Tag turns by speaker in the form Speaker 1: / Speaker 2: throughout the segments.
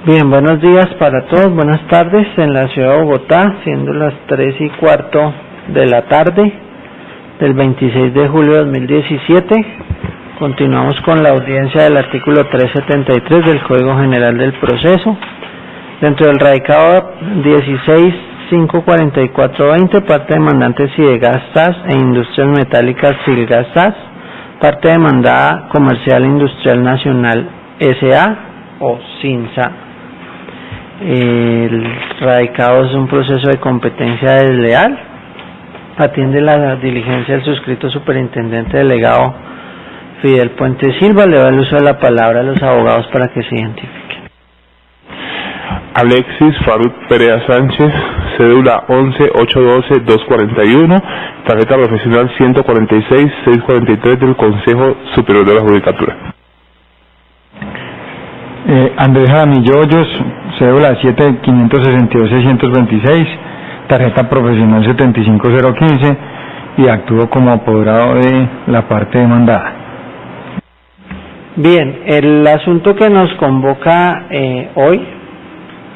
Speaker 1: Bien, buenos días para todos, buenas tardes en la ciudad de Bogotá, siendo las 3:15 de la tarde del 26 de julio de 2017. Continuamos con la audiencia del artículo 373 del Código General del Proceso. Dentro del radicado 16.544.20, parte demandante Sidegas SAS e Industrias Metálicas Silgas SAS, parte demandada Comercial Industrial Nacional S.A. o SINSA. El radicado es un proceso de competencia desleal. Atiende la diligencia del suscrito superintendente delegado Fidel Puente Silva. Le da el uso de la palabra a los abogados para que se identifiquen.
Speaker 2: Alexis Farut Perea Sánchez, cédula 11-812-241, tarjeta profesional 146-643 del Consejo Superior de la Judicatura.
Speaker 3: Andrés Jaramillo Hoyos, cédula 7-562-626, tarjeta profesional 75015 y actúo como apoderado de la parte demandada.
Speaker 1: Bien, el asunto que nos convoca hoy,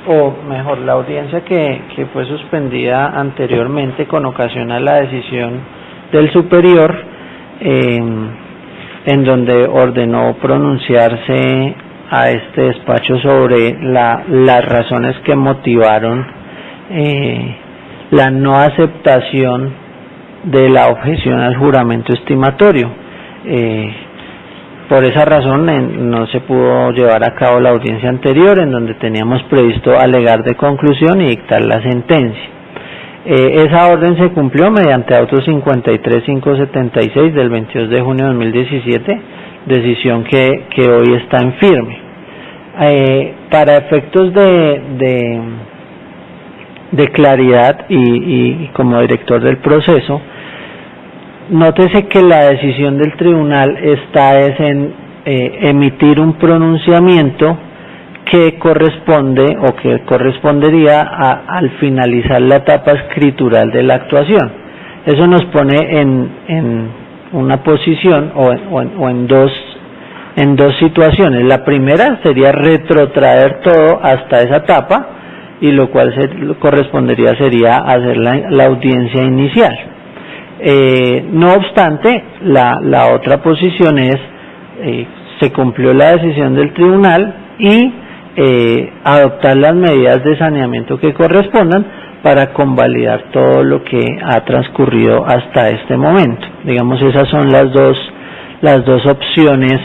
Speaker 1: o mejor, la audiencia que fue suspendida anteriormente con ocasión a la decisión del superior, en donde ordenó pronunciarse a este despacho sobre las razones que motivaron la no aceptación de la objeción al juramento estimatorio. Por esa razón no se pudo llevar a cabo la audiencia anterior, en donde teníamos previsto alegar de conclusión y dictar la sentencia. Esa orden se cumplió mediante auto 53.576 del 22 de junio de 2017, decisión que hoy está en firme. Para efectos de claridad y como director del proceso, nótese que la decisión del tribunal está en emitir un pronunciamiento que corresponde o que correspondería al finalizar la etapa escritural de la actuación. Eso nos pone en una posición o en dos situaciones. La primera sería retrotraer todo hasta esa etapa, y lo cual correspondería sería hacer la audiencia inicial. No obstante, la otra posición es se cumplió la decisión del tribunal y adoptar las medidas de saneamiento que correspondan para convalidar todo lo que ha transcurrido hasta este momento. Digamos, esas son las dos opciones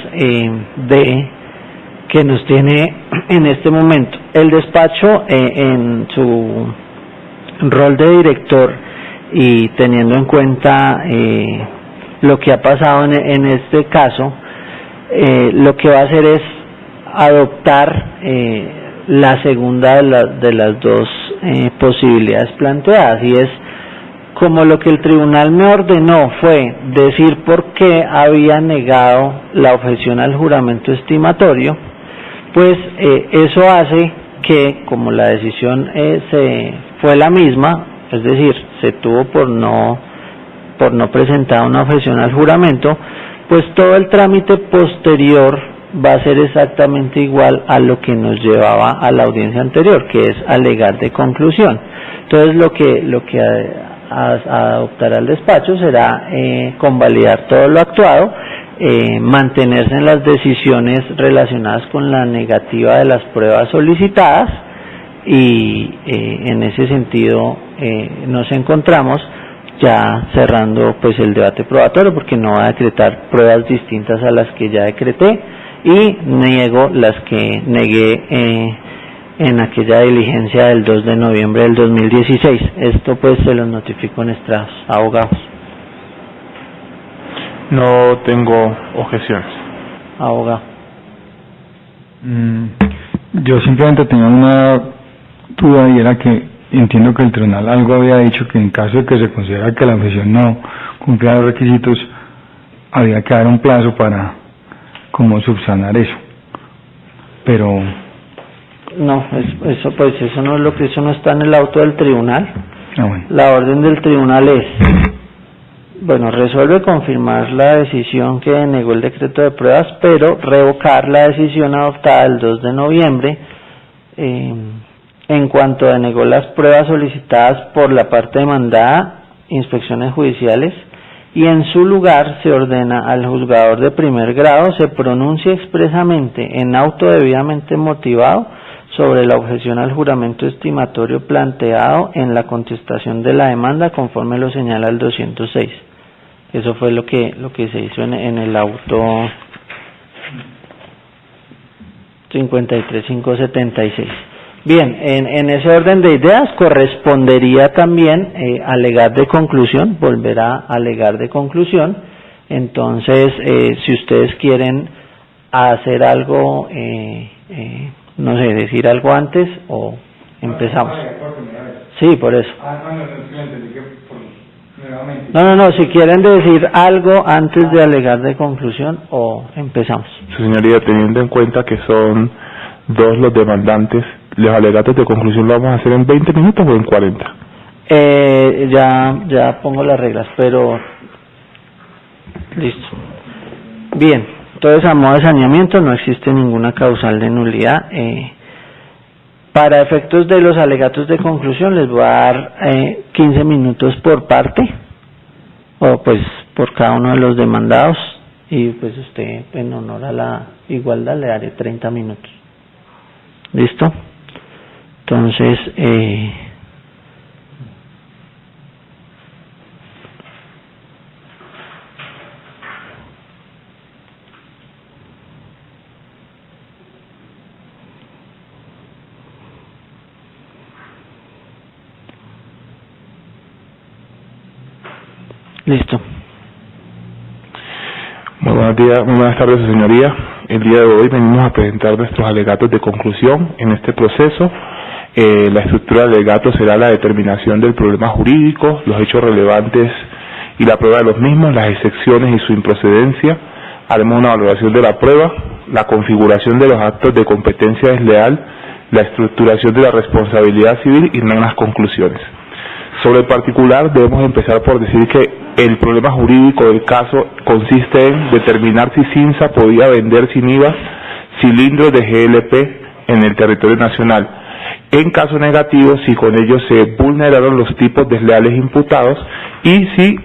Speaker 1: que nos tiene en este momento. El despacho, en su rol de director y teniendo en cuenta lo que ha pasado en este caso, lo que va a hacer es adoptar la segunda de las dos posibilidades planteadas, y es como lo que el tribunal me ordenó fue decir por qué había negado la objeción al juramento estimatorio, pues eso hace que, como la decisión fue la misma, es decir, se tuvo por no presentar una objeción al juramento, pues todo el trámite posterior va a ser exactamente igual a lo que nos llevaba a la audiencia anterior, que es alegar de conclusión. Entonces lo que adoptará el despacho será convalidar todo lo actuado, mantenerse en las decisiones relacionadas con la negativa de las pruebas solicitadas, y en ese sentido nos encontramos ya cerrando pues el debate probatorio, porque no va a decretar pruebas distintas a las que ya decreté y niego las que negué en aquella diligencia del 2 de noviembre del 2016. Esto pues se lo notifico a nuestros abogados.
Speaker 2: No tengo objeciones.
Speaker 1: Abogado.
Speaker 3: Yo simplemente tenía una duda, y era que entiendo que el tribunal algo había dicho que en caso de que se considera que la objeción no cumplía los requisitos, había que dar un plazo para como subsanar eso, pero
Speaker 1: no, eso no es eso no está en el auto del tribunal.
Speaker 3: Bueno.
Speaker 1: La orden del tribunal es, resuelve confirmar la decisión que negó el decreto de pruebas, pero revocar la decisión adoptada el 2 de noviembre en cuanto denegó las pruebas solicitadas por la parte demandada, inspecciones judiciales, y en su lugar se ordena al juzgador de primer grado se pronuncie expresamente en auto debidamente motivado sobre la objeción al juramento estimatorio planteado en la contestación de la demanda conforme lo señala el 206. Eso fue lo que se hizo en el auto 53576. Bien, en ese orden de ideas correspondería también alegar de conclusión, volverá a alegar de conclusión. Entonces, si ustedes quieren hacer algo, no sé, decir algo antes o empezamos. Sí, por eso. No, si quieren decir algo antes de alegar de conclusión o empezamos.
Speaker 2: Su señoría, teniendo en cuenta que son dos los demandantes, ¿los alegatos de conclusión lo vamos a hacer en 20 minutos o en 40?
Speaker 1: Ya pongo las reglas, pero listo. Bien, entonces a modo de saneamiento no existe ninguna causal de nulidad. Para efectos de los alegatos de conclusión les voy a dar 15 minutos por parte, o pues por cada uno de los demandados, y pues usted en honor a la igualdad le daré 30 minutos. ¿Listo? Entonces, listo.
Speaker 2: Muy buenos días, muy buenas tardes, su señoría. El día de hoy venimos a presentar nuestros alegatos de conclusión en este proceso. La estructura del alegato será la determinación del problema jurídico, los hechos relevantes y la prueba de los mismos, las excepciones y su improcedencia. Haremos una valoración de la prueba, la configuración de los actos de competencia desleal, la estructuración de la responsabilidad civil y unas conclusiones. Sobre el particular debemos empezar por decir que el problema jurídico del caso consiste en determinar si Cinsa podía vender sin IVA cilindros de GLP en el territorio nacional. En caso negativo, si con ello se vulneraron los tipos desleales imputados y si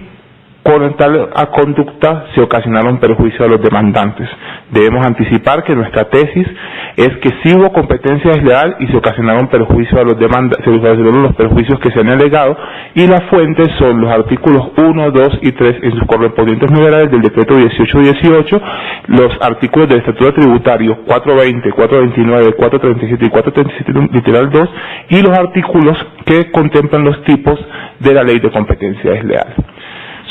Speaker 2: con tal conducta se ocasionaron perjuicios a los demandantes. Debemos anticipar que nuestra tesis es que sí hubo competencia desleal y se ocasionaron perjuicios a los demandantes, se ocasionaron los perjuicios que se han alegado, y las fuentes son los artículos 1, 2 y 3 en sus correspondientes numerales del decreto 1818, los artículos del estatuto tributario 420, 429, 437 y 437 literal 2, y los artículos que contemplan los tipos de la ley de competencia desleal.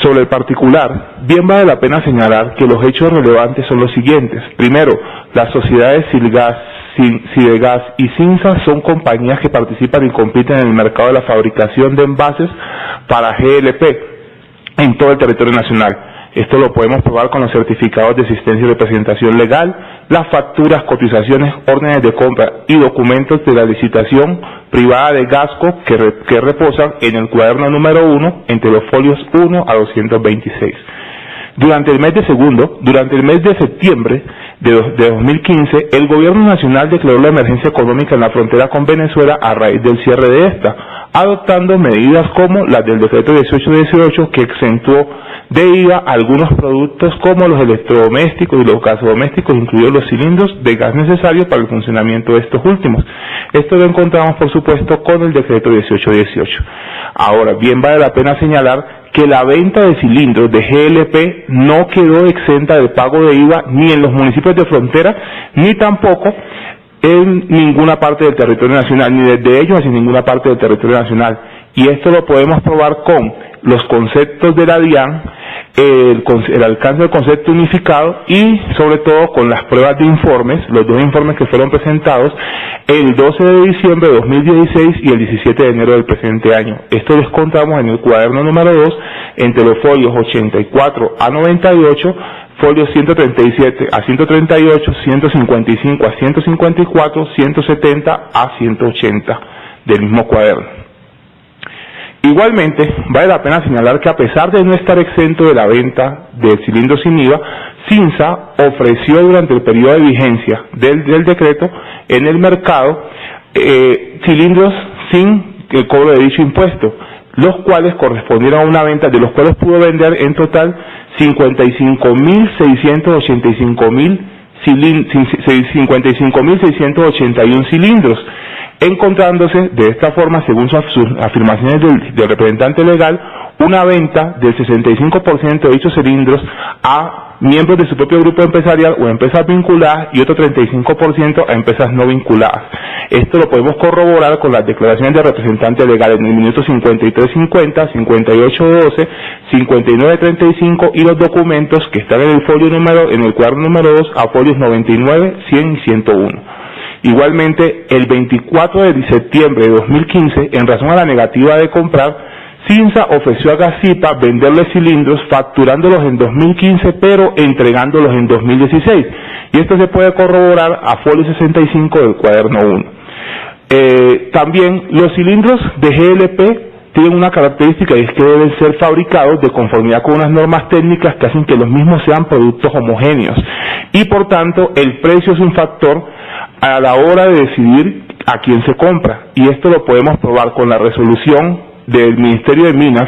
Speaker 2: Sobre el particular, bien vale la pena señalar que los hechos relevantes son los siguientes. Primero, las sociedades Sidegas y Cinsa son compañías que participan y compiten en el mercado de la fabricación de envases para GLP en todo el territorio nacional. Esto lo podemos probar con los certificados de existencia y representación legal, las facturas, cotizaciones, órdenes de compra y documentos de la licitación privada de Gasco que reposan en el cuaderno número 1 entre los folios 1 a 226. Durante el mes de septiembre de 2015, el gobierno nacional declaró la emergencia económica en la frontera con Venezuela a raíz del cierre de esta, adoptando medidas como las del decreto 1818 que exentuó de IVA algunos productos como los electrodomésticos y los gasodomésticos, incluidos los cilindros de gas necesarios para el funcionamiento de estos últimos. Esto lo encontramos, por supuesto, con el decreto 1818. Ahora, bien vale la pena señalar que la venta de cilindros de GLP no quedó exenta del pago de IVA ni en los municipios de frontera, ni tampoco en ninguna parte del territorio nacional, ni desde ellos hacia ninguna parte del territorio nacional. Y esto lo podemos probar con los conceptos de la DIAN, el alcance del concepto unificado y sobre todo con las pruebas de informes, los dos informes que fueron presentados el 12 de diciembre de 2016 y el 17 de enero del presente año. Esto lo encontramos en el cuaderno número 2 entre los folios 84 a 98, folios 137 a 138, 155 a 154, 170 a 180 del mismo cuaderno. Igualmente, vale la pena señalar que a pesar de no estar exento de la venta de cilindros sin IVA, Cinsa ofreció durante el periodo de vigencia del decreto en el mercado cilindros sin el cobro de dicho impuesto, los cuales correspondieron a una venta, de los cuales pudo vender en total 55.681 cilindros, encontrándose de esta forma, según sus afirmaciones del representante legal, una venta del 65% de dichos cilindros a miembros de su propio grupo empresarial o empresas vinculadas y otro 35% a empresas no vinculadas. Esto lo podemos corroborar con las declaraciones de representante legal en el minuto 5350, 5812, 5935 y los documentos que están en el cuaderno número 2 a folios 99, 100 y 101. Igualmente, el 24 de septiembre de 2015, en razón a la negativa de comprar, Cinsa ofreció a Gasipa venderle cilindros facturándolos en 2015 pero entregándolos en 2016, y esto se puede corroborar a folio 65 del cuaderno 1. También los cilindros de GLP tienen una característica, y es que deben ser fabricados de conformidad con unas normas técnicas que hacen que los mismos sean productos homogéneos, y por tanto el precio es un factor a la hora de decidir a quién se compra, y esto lo podemos probar con la resolución del Ministerio de Minas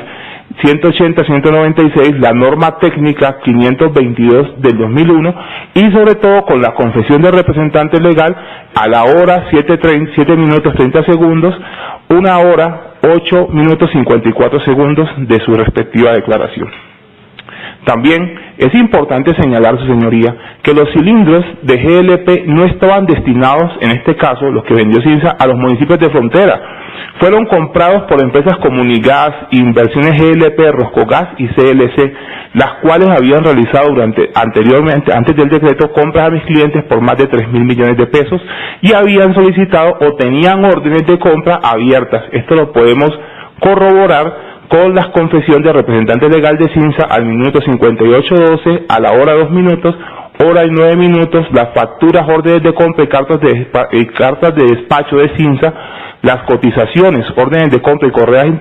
Speaker 2: 180-196, la norma técnica 522 del 2001, y sobre todo con la confesión del representante legal a la hora 7 minutos 30 segundos, 1 hora 8 minutos 54 segundos de su respectiva declaración. También es importante señalar, su señoría, que los cilindros de GLP no estaban destinados, en este caso, los que vendió Cinsa, a los municipios de frontera. Fueron comprados por empresas como Unigas, Inversiones GLP, Roscogas y CLC, las cuales habían realizado anteriormente, antes del decreto, compras a mis clientes por más de 3.000 millones de pesos y habían solicitado o tenían órdenes de compra abiertas. Esto lo podemos corroborar con la confesión del representante legal de Cinsa al minuto 58:12, a la hora 2 minutos, hora y 9 minutos, las facturas, órdenes de compra y cartas de despacho de Cinsa, las cotizaciones, órdenes de compra y correos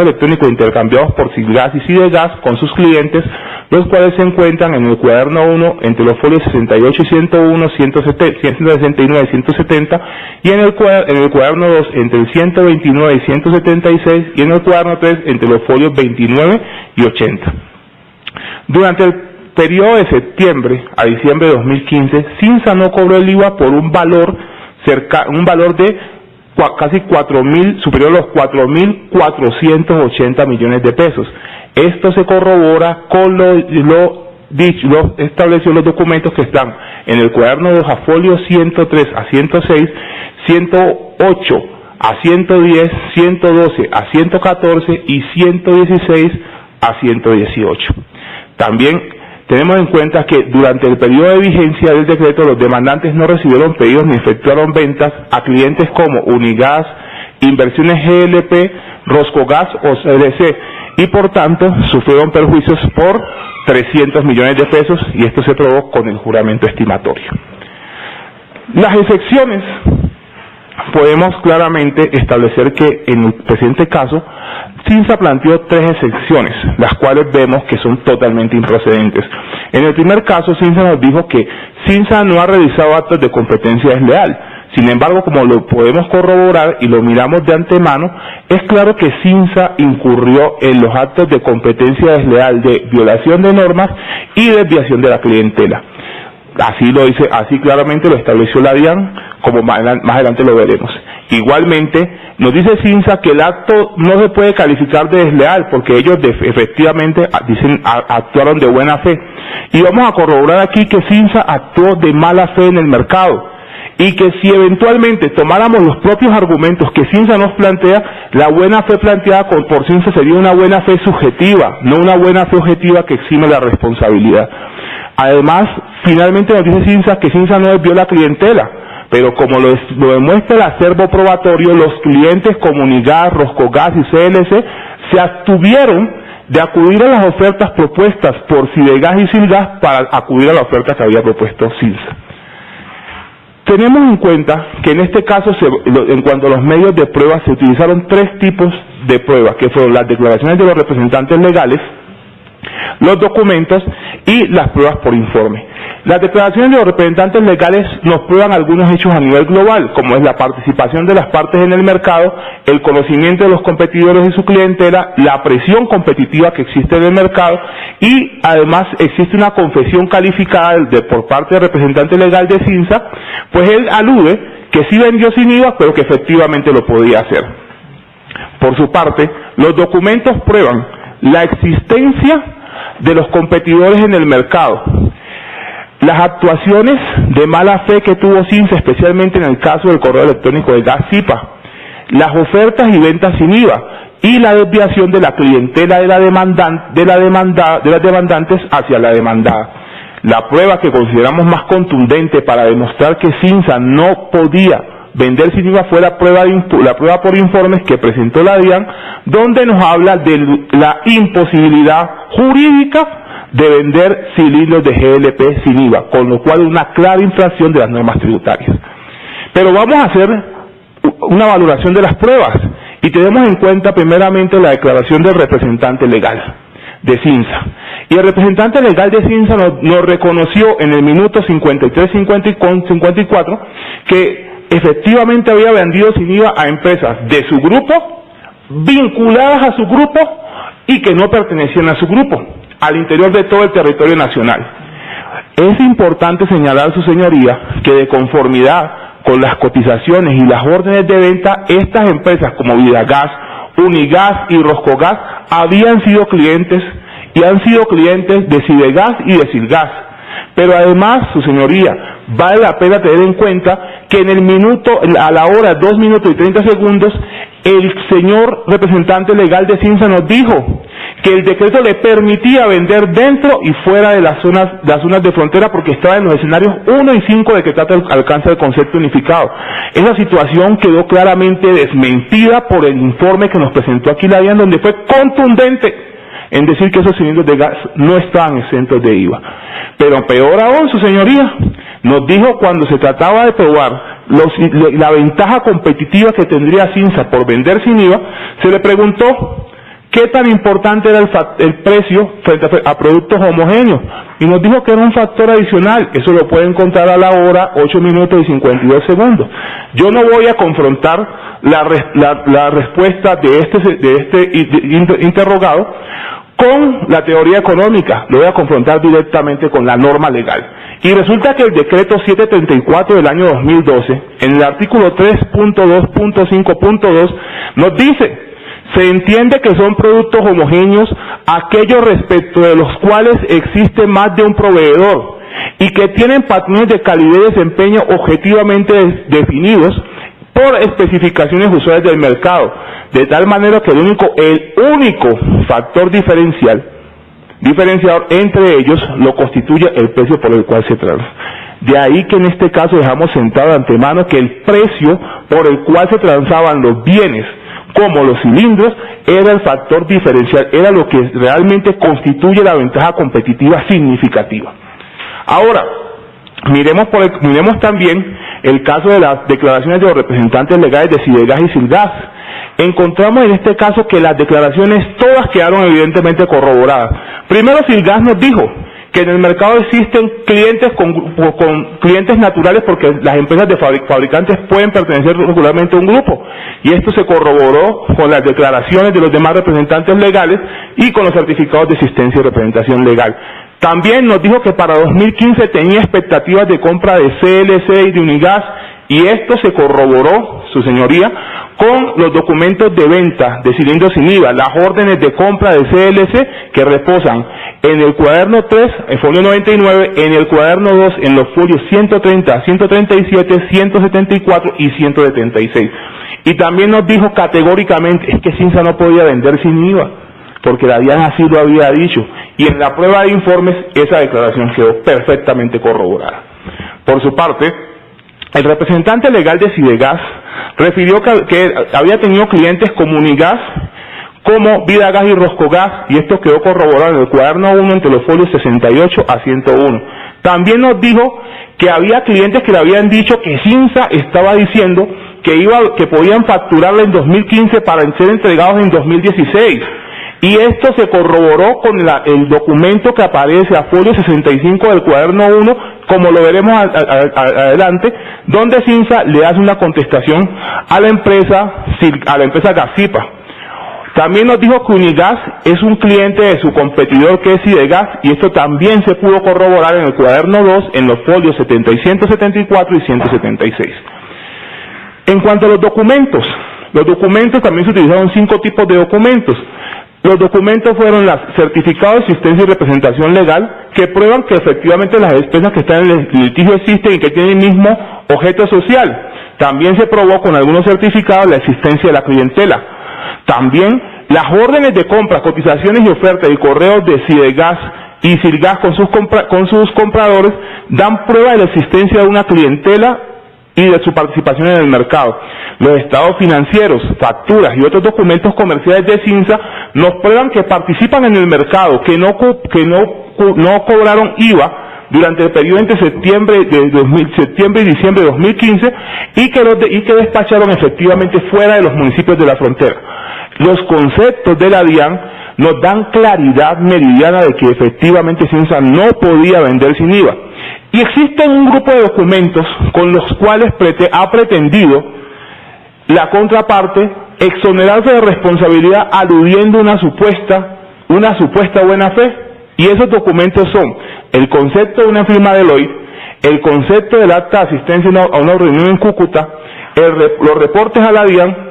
Speaker 2: electrónicos intercambiados por Silgas y Sidegas con sus clientes, los cuales se encuentran en el cuaderno 1 entre los folios 68 y 101, 169 y 170, y en el cuaderno 2 entre el 129 y 176, y en el cuaderno 3 entre los folios 29 y 80. Durante el periodo de septiembre a diciembre de 2015, Cinsa no cobró el IVA por un valor de casi 4.000, superior a los 4.480 millones de pesos. Esto se corrobora con lo establecido en los documentos que están en el cuaderno 2 a folio 103 a 106, 108 a 110, 112 a 114 y 116 a 118. También tenemos en cuenta que durante el periodo de vigencia del decreto los demandantes no recibieron pedidos ni efectuaron ventas a clientes como Unigas, Inversiones GLP, Roscogas o CLC, y por tanto sufrieron perjuicios por 300 millones de pesos, y esto se probó con el juramento estimatorio. Las excepciones, podemos claramente establecer que en el presente caso Cinsa planteó 3 excepciones, las cuales vemos que son totalmente improcedentes. En el primer caso, Cinsa nos dijo que Cinsa no ha realizado actos de competencia desleal. Sin embargo, como lo podemos corroborar y lo miramos de antemano, es claro que Cinsa incurrió en los actos de competencia desleal de violación de normas y desviación de la clientela. Así lo dice, así claramente lo estableció la DIAN, como más adelante lo veremos. Igualmente, nos dice Cinsa que el acto no se puede calificar de desleal porque ellos efectivamente actuaron de buena fe. Y vamos a corroborar aquí que Cinsa actuó de mala fe en el mercado, y que si eventualmente tomáramos los propios argumentos que Cinsa nos plantea, la buena fe planteada por Cinsa sería una buena fe subjetiva, no una buena fe objetiva que exime la responsabilidad. Además, finalmente nos dice Cinsa que Cinsa no desvió la clientela, pero como lo demuestra el acervo probatorio, los clientes como Unigas, Roscogas y CLC se abstuvieron de acudir a las ofertas propuestas por Sidegas y Silgas para acudir a la oferta que había propuesto Cinsa. Tenemos en cuenta que en este caso, en cuanto a los medios de prueba, se utilizaron 3 tipos de pruebas, que fueron las declaraciones de los representantes legales, los documentos y las pruebas por informe. Las declaraciones de los representantes legales nos prueban algunos hechos a nivel global, como es la participación de las partes en el mercado, el conocimiento de los competidores y su clientela, la presión competitiva que existe en el mercado y además existe una confesión calificada por parte del representante legal de Cinsa, pues él alude que sí vendió sin IVA, pero que efectivamente lo podía hacer. Por su parte, los documentos prueban la existencia de los competidores en el mercado, las actuaciones de mala fe que tuvo Cinsa, especialmente en el caso del correo electrónico de gas CIPA, las ofertas y ventas sin IVA y la desviación de la clientela de las demandantes hacia la demandada. La prueba que consideramos más contundente para demostrar que Cinsa no podía vender sin IVA fue la prueba por informes que presentó la DIAN, donde nos habla de la imposibilidad jurídica de vender cilindros de GLP sin IVA, con lo cual una clara infracción de las normas tributarias. Pero vamos a hacer una valoración de las pruebas y tenemos en cuenta primeramente la declaración del representante legal de Cinsa. Y el representante legal de Cinsa nos reconoció en el minuto 53-54 que efectivamente había vendido sin IVA a empresas de su grupo, vinculadas a su grupo y que no pertenecían a su grupo, al interior de todo el territorio nacional. Es importante señalar, su señoría, que de conformidad con las cotizaciones y las órdenes de venta, estas empresas como Vidagas, Unigas y Roscogas habían sido clientes y han sido clientes de Cibegas y de Silgas. Pero además, su señoría, vale la pena tener en cuenta que en el minuto, a la hora 2 minutos y 30 segundos, el señor representante legal de Cinsa nos dijo que el decreto le permitía vender dentro y fuera de las zonas de frontera porque estaba en los escenarios 1 y 5 de que trata el alcance del concepto unificado. Esa situación quedó claramente desmentida por el informe que nos presentó aquí la DIAN, donde fue contundente en decir que esos cilindros de gas no estaban exentos de IVA. Pero peor aún, su señoría, nos dijo cuando se trataba de probar la ventaja competitiva que tendría Cinsa por vender sin IVA, se le preguntó qué tan importante era el precio frente a productos homogéneos, y nos dijo que era un factor adicional. Eso lo puede encontrar a la hora 8 minutos y 52 segundos. Yo no voy a confrontar la respuesta de este interrogado con la teoría económica, lo voy a confrontar directamente con la norma legal. Y resulta que el decreto 734 del año 2012, en el artículo 3.2.5.2, nos dice: se entiende que son productos homogéneos aquellos respecto de los cuales existe más de un proveedor y que tienen patrones de calidad y desempeño objetivamente definidos por especificaciones usuales del mercado, de tal manera que el único factor diferenciador entre ellos lo constituye el precio por el cual se transa. De ahí que en este caso dejamos sentado de antemano que el precio por el cual se transaban los bienes, como los cilindros, era el factor diferencial, era lo que realmente constituye la ventaja competitiva significativa. Ahora, miremos también el caso de las declaraciones de los representantes legales de Cibegas y Silgas. Encontramos en este caso que las declaraciones todas quedaron evidentemente corroboradas. Primero, Silgas nos dijo que en el mercado existen clientes con clientes naturales, porque las empresas de fabricantes pueden pertenecer regularmente a un grupo, y esto se corroboró con las declaraciones de los demás representantes legales y con los certificados de existencia y representación legal. También nos dijo que para 2015 tenía expectativas de compra de CLC y de Unigas, y esto se corroboró, su señoría, con los documentos de venta de cilindros sin IVA, las órdenes de compra de CLC que reposan en el cuaderno 3, el folio 99, en el cuaderno 2, en los folios 130, 137, 174 y 176. Y también nos dijo categóricamente, es que Cinsa no podía vender sin IVA, porque la DIAN así lo había dicho, y en la prueba de informes esa declaración quedó perfectamente corroborada. Por su parte, el representante legal de Cibegas refirió que había tenido clientes como Unigas, como Vidagas y Roscogas, y esto quedó corroborado en el cuaderno 1 entre los folios 68 a 101. También nos dijo que había clientes que le habían dicho que Cinsa estaba diciendo que podían facturarle en 2015 para ser entregados en 2016. Y esto se corroboró con el documento que aparece a folio 65 del cuaderno 1, como lo veremos adelante, donde Cinsa le hace una contestación a la empresa Gasipa. También nos dijo que Unigas es un cliente de su competidor que es Sidegas, y esto también se pudo corroborar en el cuaderno 2 en los folios 174 y 176. En cuanto a los documentos también se utilizaron 5 tipos de documentos. Los documentos fueron los certificados de existencia y representación legal, que prueban que efectivamente las despensas que están en el litigio existen y que tienen el mismo objeto social. También se probó con algunos certificados la existencia de la clientela. También las órdenes de compra, cotizaciones y ofertas y correos de Sidegas y Silgas con sus compradores dan prueba de la existencia de una clientela y de su participación en el mercado. Los estados financieros, facturas y otros documentos comerciales de Cinsa nos prueban que participan en el mercado, que no cobraron IVA durante el periodo entre septiembre y diciembre de 2015 y que despacharon efectivamente fuera de los municipios de la frontera. Los conceptos de la DIAN nos dan claridad meridiana de que efectivamente Cinsa no podía vender sin IVA. Y existe un grupo de documentos con los cuales ha pretendido la contraparte exonerarse de responsabilidad aludiendo una supuesta buena fe. Y esos documentos son el concepto de una firma de Deloitte, el concepto del acta de asistencia a una reunión en Cúcuta, los reportes a la DIAN,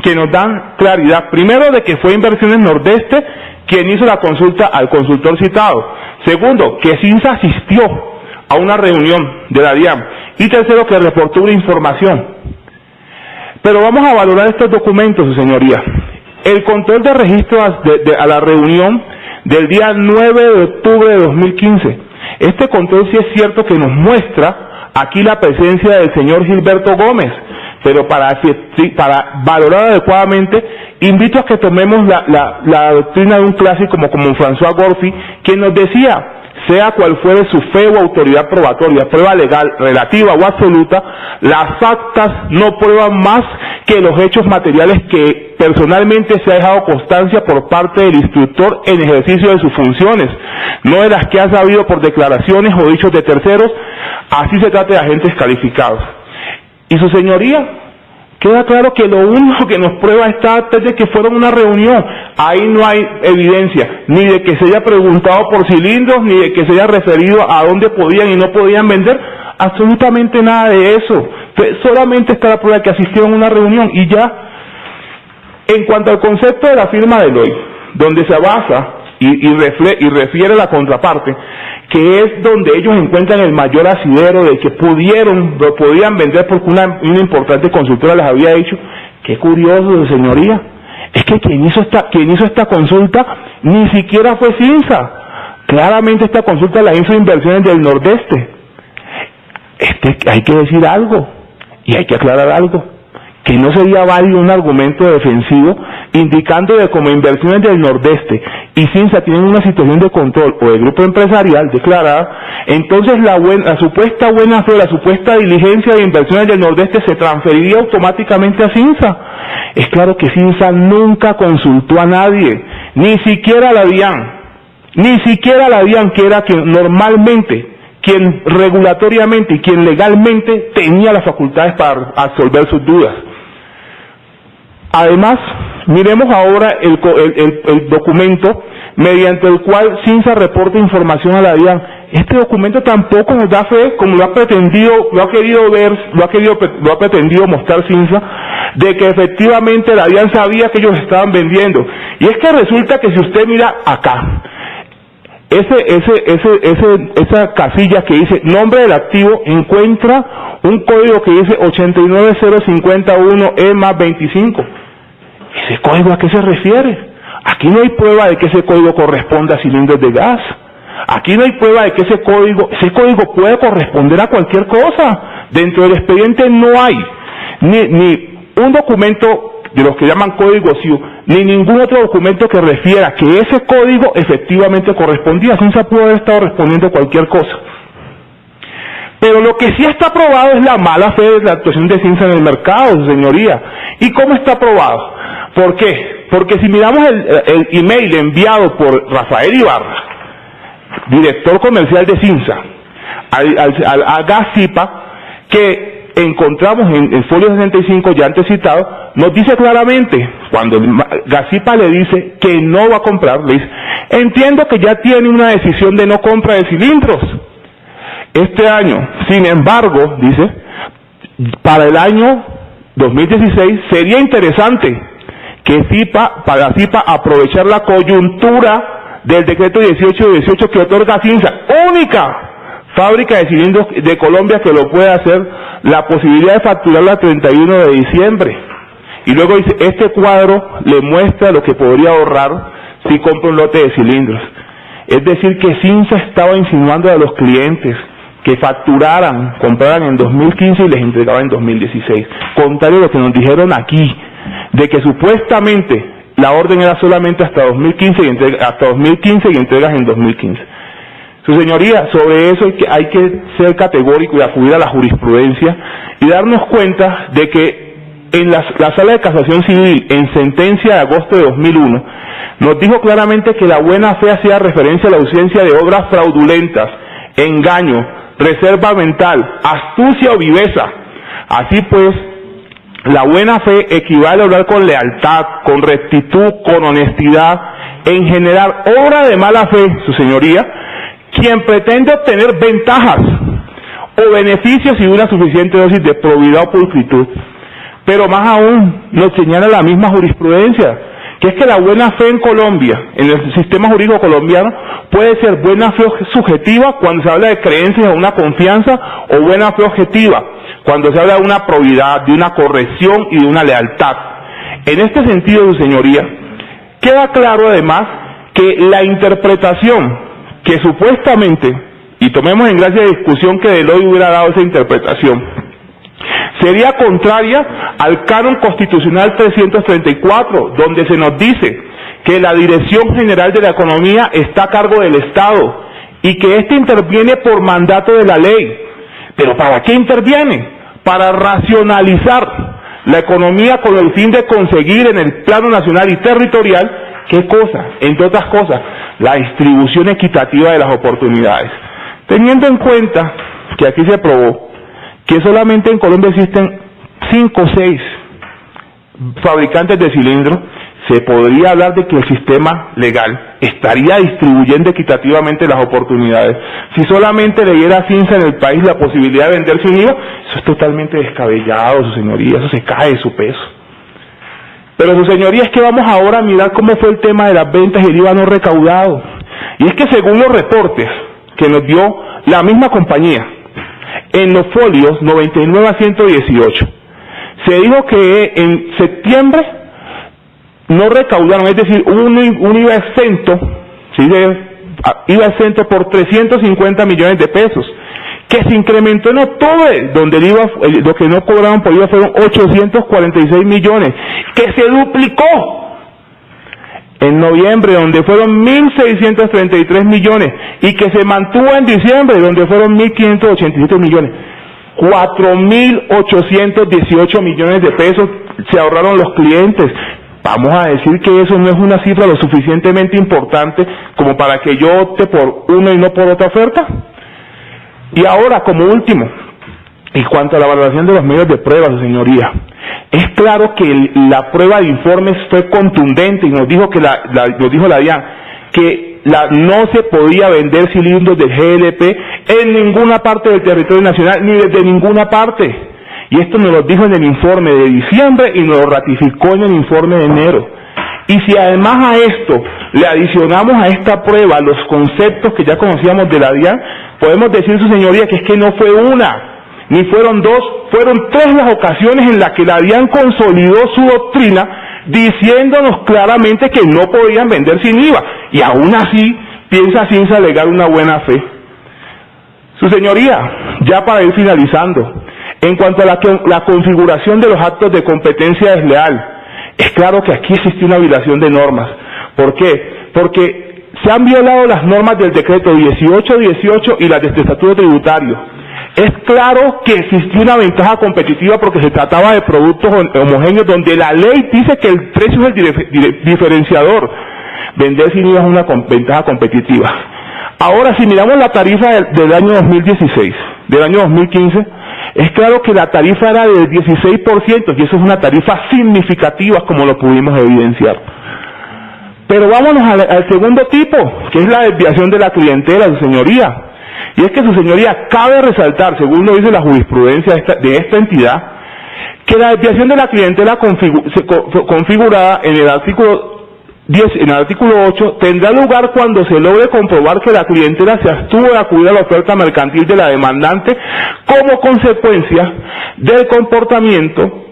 Speaker 2: que nos dan claridad, primero, de que fue Inversiones Nordeste quien hizo la consulta al consultor citado. Segundo, que Cinsa asistió a una reunión de la DIAN. Y tercero, que reportó una información. Pero vamos a valorar estos documentos, su señoría. El control de registro a la reunión del día 9 de octubre de 2015. Este control sí es cierto que nos muestra aquí la presencia del señor Gilberto Gómez, pero para valorar adecuadamente, invito a que tomemos la doctrina de un clásico como François Gorfi, quien nos decía, sea cual fuere su fe o autoridad probatoria, prueba legal, relativa o absoluta, las actas no prueban más que los hechos materiales que personalmente se ha dejado constancia por parte del instructor en ejercicio de sus funciones, no de las que ha sabido por declaraciones o dichos de terceros, así se trata de agentes calificados. Y su señoría, queda claro que lo único que nos prueba esta acta es de que fueron una reunión. Ahí no hay evidencia, ni de que se haya preguntado por cilindros, ni de que se haya referido a dónde podían y no podían vender, absolutamente nada de eso. Entonces, solamente está la prueba de que asistieron a una reunión y ya. En cuanto al concepto de la firma de Deloitte, donde se basa y refiere a la contraparte, que es donde ellos encuentran el mayor asidero de que lo podían vender porque una importante consultora les había dicho. Qué curioso, señoría, es que quien hizo esta consulta ni siquiera fue Cinsa. Claramente esta consulta la hizo Inversiones del Nordeste. Hay que decir algo y hay que aclarar algo, que no sería válido un argumento defensivo indicando de como Inversiones del Nordeste y Cinsa tienen una situación de control o de grupo empresarial declarada, entonces la supuesta buena fe, la supuesta diligencia de Inversiones del Nordeste se transferiría automáticamente a Cinsa. Es claro que Cinsa nunca consultó a nadie, ni siquiera a la DIAN, que era quien normalmente, quien regulatoriamente y quien legalmente tenía las facultades para absolver sus dudas. Además, miremos ahora el documento mediante el cual Cinsa reporta información a la DIAN. Este documento tampoco nos da fe, como lo ha pretendido mostrar Cinsa, de que efectivamente la DIAN sabía que ellos estaban vendiendo. Y es que resulta que si usted mira acá, esa casilla que dice nombre del activo, encuentra un código que dice 89051E+25. ¿Ese código a qué se refiere? Aquí no hay prueba de que ese código corresponda a cilindros de gas. Aquí no hay prueba de que ese código puede corresponder a cualquier cosa. Dentro del expediente no hay ni un documento de los que llaman código SIU, ni ningún otro documento que refiera que ese código efectivamente correspondía. Cinsa pudo haber estado respondiendo cualquier cosa. Pero lo que sí está probado es la mala fe de la actuación de Cinsa en el mercado, señoría. ¿Y cómo está probado? ¿Por qué? Porque si miramos el email enviado por Rafael Ibarra, director comercial de Cinsa, a Gasipa, que encontramos en el folio 65 ya antes citado, nos dice claramente, cuando Gasipa le dice que no va a comprar, le dice, entiendo que ya tiene una decisión de no compra de cilindros este año, sin embargo, dice, para el año 2016 sería interesante que para CIPA aprovechar la coyuntura del decreto 1818 que otorga Cinsa, única fábrica de cilindros de Colombia que lo puede hacer, la posibilidad de facturarla el 31 de diciembre. Y luego dice, este cuadro le muestra lo que podría ahorrar si compra un lote de cilindros. Es decir, que Cinsa estaba insinuando a los clientes que compraran en 2015 y les entregaban en 2016. Contrario a lo que nos dijeron aquí, de que supuestamente la orden era solamente hasta 2015 y entregas en 2015. Su señoría, sobre eso hay que ser categórico y acudir a la jurisprudencia y darnos cuenta de que en la Sala de Casación Civil, en sentencia de agosto de 2001, nos dijo claramente que la buena fe hacía referencia a la ausencia de obras fraudulentas, engaño, reserva mental, astucia o viveza. Así pues, la buena fe equivale a hablar con lealtad, con rectitud, con honestidad, en generar obra de mala fe, su señoría, quien pretende obtener ventajas o beneficios y una suficiente dosis de probidad o pulcritud. Pero más aún, nos señala la misma jurisprudencia, que es que la buena fe en Colombia, en el sistema jurídico colombiano, puede ser buena fe subjetiva cuando se habla de creencias o una confianza, o buena fe objetiva cuando se habla de una probidad, de una corrección y de una lealtad. En este sentido, su señoría, queda claro además que la interpretación que supuestamente, y tomemos en gracia de discusión que Deloitte hubiera dado esa interpretación, sería contraria al Canon Constitucional 334, donde se nos dice que la Dirección General de la Economía está a cargo del Estado y que éste interviene por mandato de la ley. ¿Pero para qué interviene? Para racionalizar la economía con el fin de conseguir en el plano nacional y territorial, ¿qué cosa? Entre otras cosas, la distribución equitativa de las oportunidades. Teniendo en cuenta que aquí se probó que solamente en Colombia existen 5 o 6 fabricantes de cilindros, se podría hablar de que el sistema legal estaría distribuyendo equitativamente las oportunidades. Si solamente le diera a Cinsa en el país la posibilidad de vender sin IVA, eso es totalmente descabellado, su señoría, eso se cae de su peso. Pero su señoría, es que vamos ahora a mirar cómo fue el tema de las ventas y el IVA no recaudado. Y es que según los reportes que nos dio la misma compañía, en los folios 99 a 118, se dijo que en septiembre no recaudaron, es decir, un IVA exento, ¿sí? IVA exento por 350 millones de pesos, que se incrementó en octubre, donde el IVA, lo que no cobraron por IVA fueron 846 millones, que se duplicó en noviembre, donde fueron 1.633 millones, y que se mantuvo en diciembre, donde fueron 1.587 millones. 4.818 millones de pesos se ahorraron los clientes. Vamos a decir que eso no es una cifra lo suficientemente importante como para que yo opte por uno y no por otra oferta. Y ahora, como último, en cuanto a la valoración de los medios de prueba, su señoría, es claro que la prueba de informes fue contundente y nos dijo que nos dijo la DIAN que no se podía vender cilindros del GLP en ninguna parte del territorio nacional, ni desde ninguna parte. Y esto nos lo dijo en el informe de diciembre y nos lo ratificó en el informe de enero. Y si además a esto le adicionamos a esta prueba los conceptos que ya conocíamos de la DIAN, podemos decir, su señoría, que es que no fue una, ni fueron dos, fueron 3 las ocasiones en las que la DIAN consolidó su doctrina diciéndonos claramente que no podían vender sin IVA, y aún así piensa Cinsa alegar una buena fe. Su señoría, ya para ir finalizando, en cuanto a la configuración de los actos de competencia desleal, es claro que aquí existe una violación de normas. ¿Por qué? Porque se han violado las normas del decreto 1818 y las del estatuto tributario. Es claro que existió una ventaja competitiva porque se trataba de productos homogéneos donde la ley dice que el precio es el diferenciador. Vender sin IVA es una ventaja competitiva. Ahora, si miramos la tarifa del año 2016, del año 2015, es claro que la tarifa era del 16%, y eso es una tarifa significativa, como lo pudimos evidenciar. Pero vámonos al segundo tipo, que es la desviación de la clientela, su señoría. Y es que, su señoría, cabe resaltar, según lo dice la jurisprudencia de esta entidad, que la desviación de la clientela configurada en el artículo 10, en el artículo 8, tendrá lugar cuando se logre comprobar que la clientela se abstuvo de acudir a la oferta mercantil de la demandante como consecuencia del comportamiento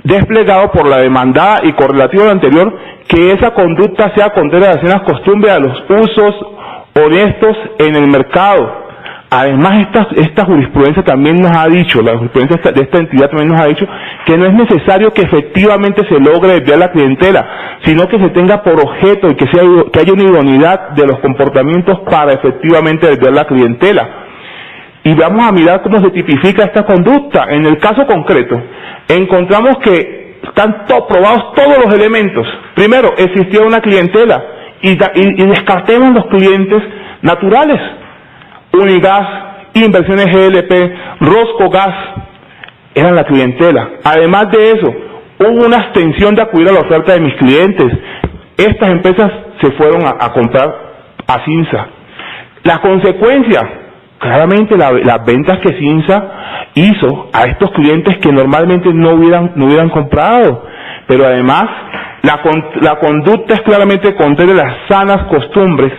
Speaker 2: desplegado por la demandada y correlativo a lo anterior, que esa conducta sea contraria a las buenas costumbres, a los usos honestos en el mercado. Además, esta jurisprudencia también nos ha dicho, la jurisprudencia de esta entidad también nos ha dicho, que no es necesario que efectivamente se logre desviar la clientela, sino que se tenga por objeto y que haya una idoneidad de los comportamientos para efectivamente desviar la clientela. Y vamos a mirar cómo se tipifica esta conducta. En el caso concreto, encontramos que están probados todos los elementos. Primero, existía una clientela, y descartemos los clientes naturales. Unigas, Inversiones GLP, Rosco Gas, eran la clientela. Además de eso, hubo una abstención de acudir a la oferta de mis clientes. Estas empresas se fueron a comprar a Cinsa. La consecuencia, claramente las ventas que Cinsa hizo a estos clientes que normalmente no hubieran comprado. Pero además, la conducta es claramente contraria a las sanas costumbres,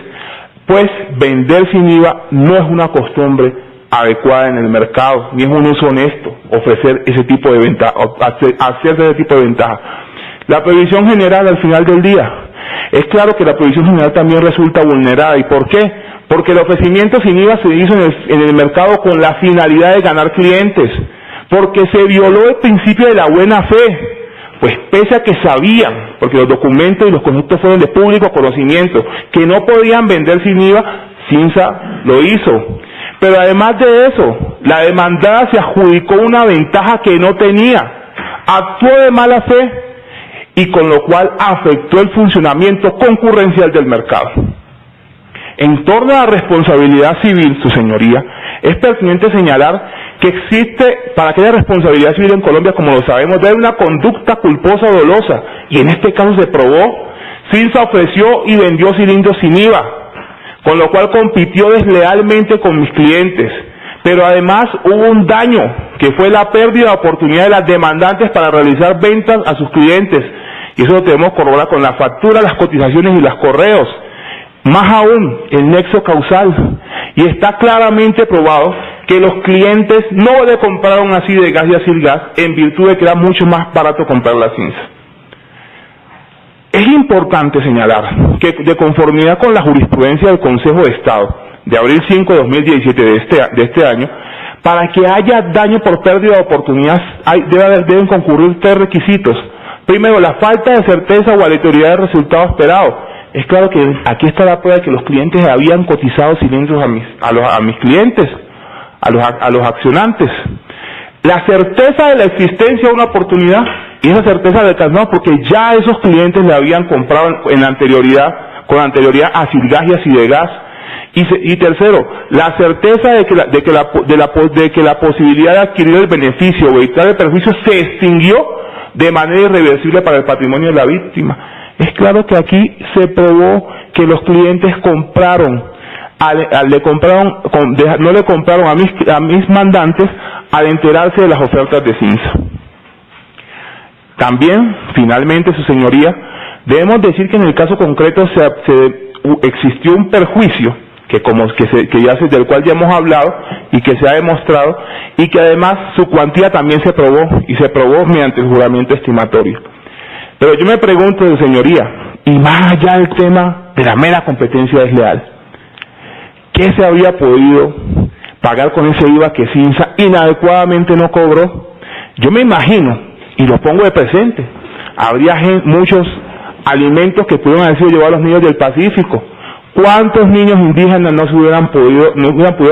Speaker 2: pues vender sin IVA no es una costumbre adecuada en el mercado, ni es un uso honesto ofrecer ese tipo de ventaja, hacer ese tipo de ventaja. La prohibición general al final del día, es claro que la prohibición general también resulta vulnerada. ¿Y por qué? Porque el ofrecimiento sin IVA se hizo en el mercado con la finalidad de ganar clientes, porque se violó el principio de la buena fe. Pues pese a que sabían, porque los documentos y los conceptos fueron de público conocimiento, que no podían vender sin IVA, Cinsa lo hizo. Pero además de eso, la demandada se adjudicó una ventaja que no tenía, actuó de mala fe, y con lo cual afectó el funcionamiento concurrencial del mercado. En torno a la responsabilidad civil, su señoría, es pertinente señalar que existe, para que haya responsabilidad civil en Colombia, como lo sabemos, debe haber una conducta culposa o dolosa, y en este caso se probó. Cinsa ofreció y vendió cilindros sin IVA, con lo cual compitió deslealmente con mis clientes, pero además hubo un daño, que fue la pérdida de oportunidad de las demandantes para realizar ventas a sus clientes, y eso lo tenemos que corroborar con la factura, las cotizaciones y los correos. Más aún, el nexo causal, y está claramente probado que los clientes no le compraron así de gas y Acilgas en virtud de que era mucho más barato comprar la Cinsa. Es importante señalar que, de conformidad con la jurisprudencia del Consejo de Estado de abril 5 de 2017 de este año, para que haya daño por pérdida de oportunidad deben concurrir 3 requisitos. Primero, la falta de certeza o aleatoriedad del resultado esperado. Es claro que aquí está la prueba de que los clientes habían cotizado cilindros a mis clientes, a los accionantes. La certeza de la existencia de una oportunidad, y esa certeza la alcanzamos porque ya esos clientes le habían comprado con anterioridad a Acilgas y a Cidegas. Y tercero, la certeza de que la posibilidad de adquirir el beneficio o evitar el perjuicio se extinguió de manera irreversible para el patrimonio de la víctima. Es claro que aquí se probó que los clientes no le compraron a mis mandantes al enterarse de las ofertas de Cinsa. También, finalmente, su señoría, debemos decir que en el caso concreto existió un perjuicio del cual ya hemos hablado y que se ha demostrado, y que además su cuantía también se probó mediante el juramento estimatorio. Pero yo me pregunto, señoría, y más allá del tema de la mera competencia desleal, ¿qué se había podido pagar con ese IVA que Cinsa inadecuadamente no cobró? Yo me imagino, y lo pongo de presente, habría muchos alimentos que pudieron haber sido llevados a los niños del Pacífico. ¿Cuántos niños indígenas no hubieran podido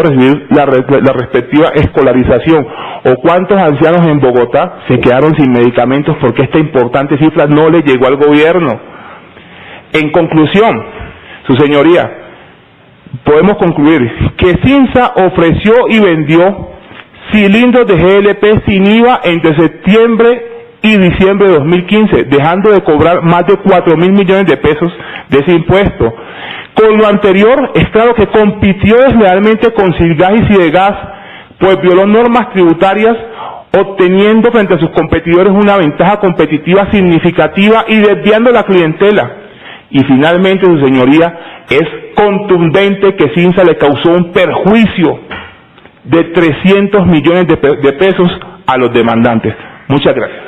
Speaker 2: recibir la respectiva escolarización? ¿O cuántos ancianos en Bogotá se quedaron sin medicamentos porque esta importante cifra no le llegó al gobierno? En conclusión, su señoría, podemos concluir que Cinsa ofreció y vendió cilindros de GLP sin IVA entre septiembre y diciembre de 2015, dejando de cobrar más de 4.000 millones de pesos de ese impuesto. Con lo anterior, es claro que compitió deslealmente con Silgas y Sidegas, pues violó normas tributarias, obteniendo frente a sus competidores una ventaja competitiva significativa y desviando la clientela. Y finalmente, su señoría, es contundente que Cinsa le causó un perjuicio de 300 millones de pesos a los demandantes. Muchas gracias.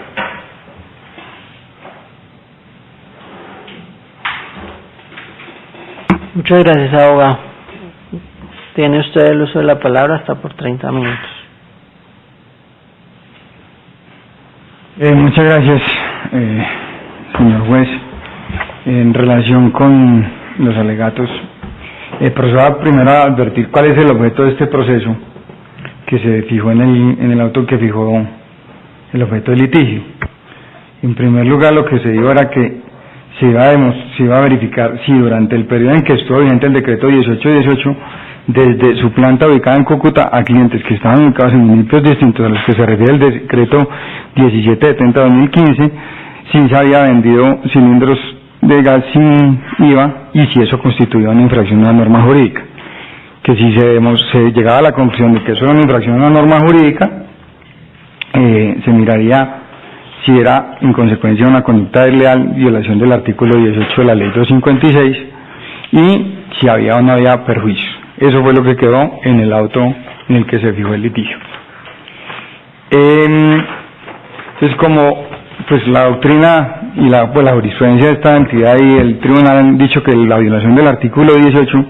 Speaker 1: Muchas gracias, abogado. Tiene usted el uso de la palabra hasta por 30 minutos.
Speaker 3: Muchas gracias, señor juez. En relación con los alegatos, proceda primero a advertir cuál es el objeto de este proceso que se fijó en el auto que fijó el objeto del litigio. En primer lugar, lo que se dijo era que se iba a verificar si durante el periodo en que estuvo vigente el decreto 1818, desde su planta ubicada en Cúcuta a clientes que estaban ubicados en municipios distintos a los que se refiere el decreto 1770-2015, Cinsa había vendido cilindros de gas sin IVA y si eso constituía una infracción a una norma jurídica. Que si se llegaba a la conclusión de que eso era una infracción a una norma jurídica, se miraría si era en consecuencia una conducta desleal, violación del artículo 18 de la ley 256 y si había o no había perjuicio. Eso fue lo que quedó en el auto en el que se fijó el litigio. Entonces, como pues la doctrina y la jurisprudencia de esta entidad y el tribunal han dicho que la violación del artículo 18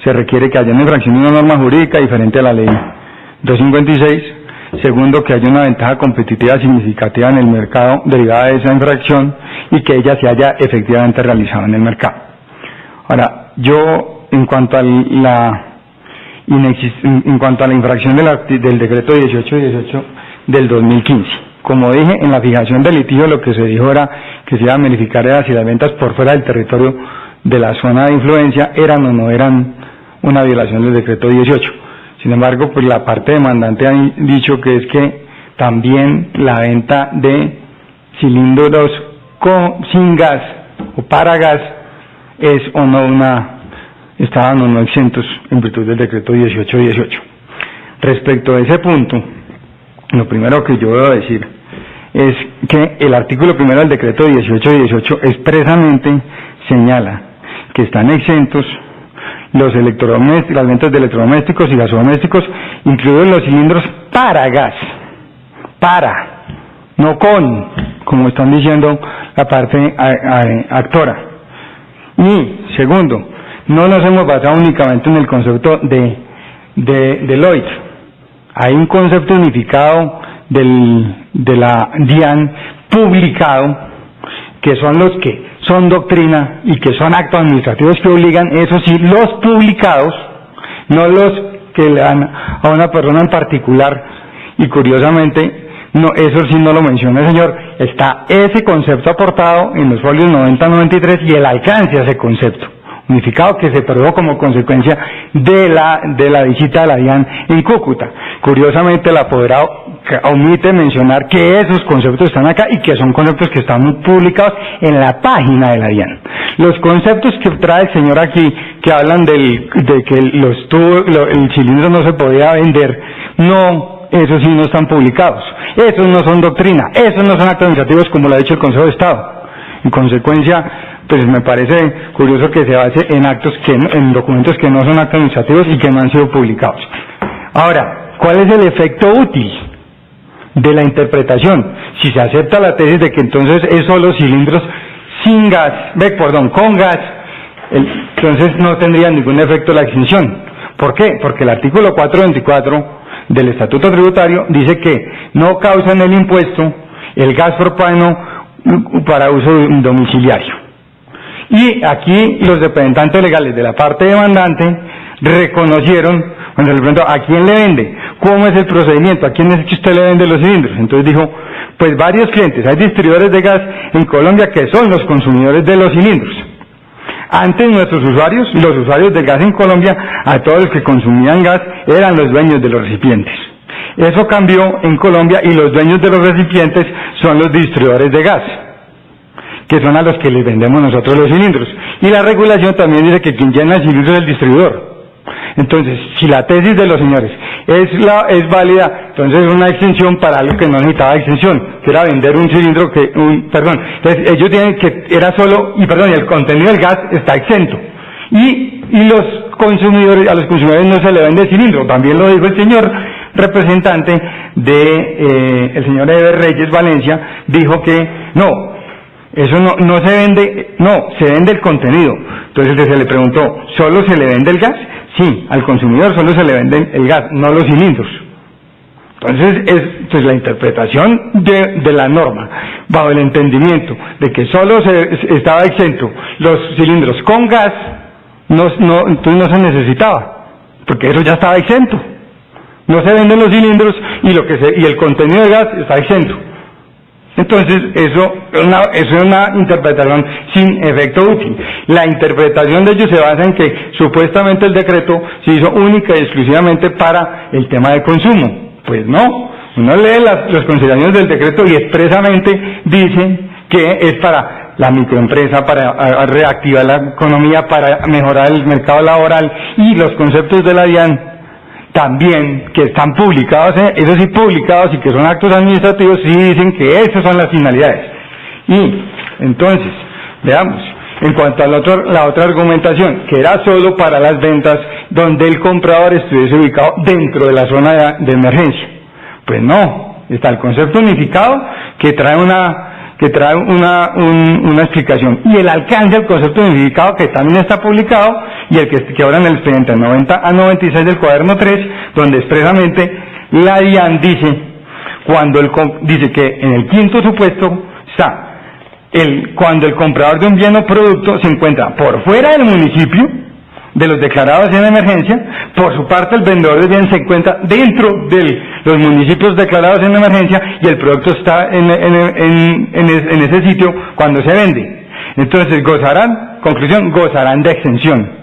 Speaker 3: se requiere que haya una infracción de una norma jurídica diferente a la ley 256. Segundo, que haya una ventaja competitiva significativa en el mercado derivada de esa infracción y que ella se haya efectivamente realizado en el mercado. Ahora, yo en cuanto a la infracción del decreto 1818 del 2015, como dije, en la fijación del litigio lo que se dijo era que se iba a verificar si las ventas por fuera del territorio de la zona de influencia eran o no eran una violación del decreto 18. Sin embargo, pues la parte demandante ha dicho que es que también la venta de cilindros sin gas o para gas es o no estaban o no exentos en virtud del decreto 1818. Respecto a ese punto, lo primero que yo debo decir es que el artículo primero del decreto 1818 expresamente señala que están exentos los electrodomésticos, las ventas de electrodomésticos y gasodomésticos, incluidos los cilindros para gas, no con, como están diciendo la parte actora. Y segundo, no nos hemos basado únicamente en el concepto de Deloitte. Hay un concepto unificado de la DIAN publicado, que son los que son doctrina y que son actos administrativos que obligan, eso sí, los publicados, no los que le dan a una persona en particular. Y curiosamente, no, eso sí no lo menciona el señor, está ese concepto aportado en los folios 90-93 y el alcance a ese concepto unificado que se produjo como consecuencia de la visita de la DIAN en Cúcuta. Curiosamente, el apoderado omite mencionar que esos conceptos están acá y que son conceptos que están publicados en la página de la DIAN. Los conceptos que trae el señor aquí, que hablan de que el cilindro no se podía vender, no, esos sí no están publicados. Esos no son doctrina, esos no son actos administrativos como lo ha dicho el Consejo de Estado. En consecuencia, pues me parece curioso que se base en documentos que no son actos administrativos y que no han sido publicados. Ahora, ¿cuál es el efecto útil de la interpretación? Si se acepta la tesis de que entonces es solo cilindros con gas, entonces no tendría ningún efecto la extinción. ¿Por qué? Porque el artículo 424 del Estatuto Tributario dice que no causan el impuesto el gas propano para uso domiciliario. Y aquí los representantes legales de la parte demandante reconocieron, cuando le preguntó ¿a quién le vende? ¿Cómo es el procedimiento? ¿A quién es que usted le vende los cilindros? Entonces dijo, pues varios clientes, hay distribuidores de gas en Colombia que son los consumidores de los cilindros. Antes nuestros usuarios, los usuarios del gas en Colombia, a todos los que consumían gas, eran los dueños de los recipientes. Eso cambió en Colombia y los dueños de los recipientes son los distribuidores de gas, que son a los que les vendemos nosotros los cilindros. Y la regulación también dice que quien llena el cilindro es el distribuidor. Entonces, si la tesis de los señores es válida, entonces es una extensión para algo que no necesitaba extensión, que era vender un cilindro entonces ellos tienen que, y el contenido del gas está exento. Y los consumidores, a los consumidores no se le vende el cilindro, también lo dijo el señor representante el señor Eber Reyes Valencia, dijo que no, eso no se vende, no, se vende el contenido. Entonces se le preguntó, ¿solo se le vende el gas? Sí, al consumidor solo se le vende el gas, no los cilindros. Entonces pues la interpretación de la norma, bajo el entendimiento de que solo estaba exento los cilindros con gas, entonces no se necesitaba, porque eso ya estaba exento. No se venden los cilindros y el contenido de gas está exento. Entonces, eso es una interpretación sin efecto útil. La interpretación de ellos se basa en que supuestamente el decreto se hizo única y exclusivamente para el tema de consumo. Pues no, uno lee las consideraciones del decreto y expresamente dice que es para la microempresa, para reactivar la economía, para mejorar el mercado laboral, y los conceptos de la DIAN también, que están publicados, esos sí publicados y que son actos administrativos, sí dicen que esas son las finalidades. Y entonces, veamos, en cuanto a la otra argumentación, que era solo para las ventas donde el comprador estuviese ubicado dentro de la zona de emergencia. Pues no, está el concepto unificado que trae una explicación, y el alcance del concepto unificado que también está publicado, y el que ahora en el expediente 90 a 96 del cuaderno 3, donde expresamente la DIAN dice que en el quinto supuesto está cuando el comprador de un bien o producto se encuentra por fuera del municipio de los declarados en emergencia. Por su parte, el vendedor de bien se encuentra dentro de los municipios declarados en emergencia y el producto está en ese sitio cuando se vende. Entonces gozarán de exención.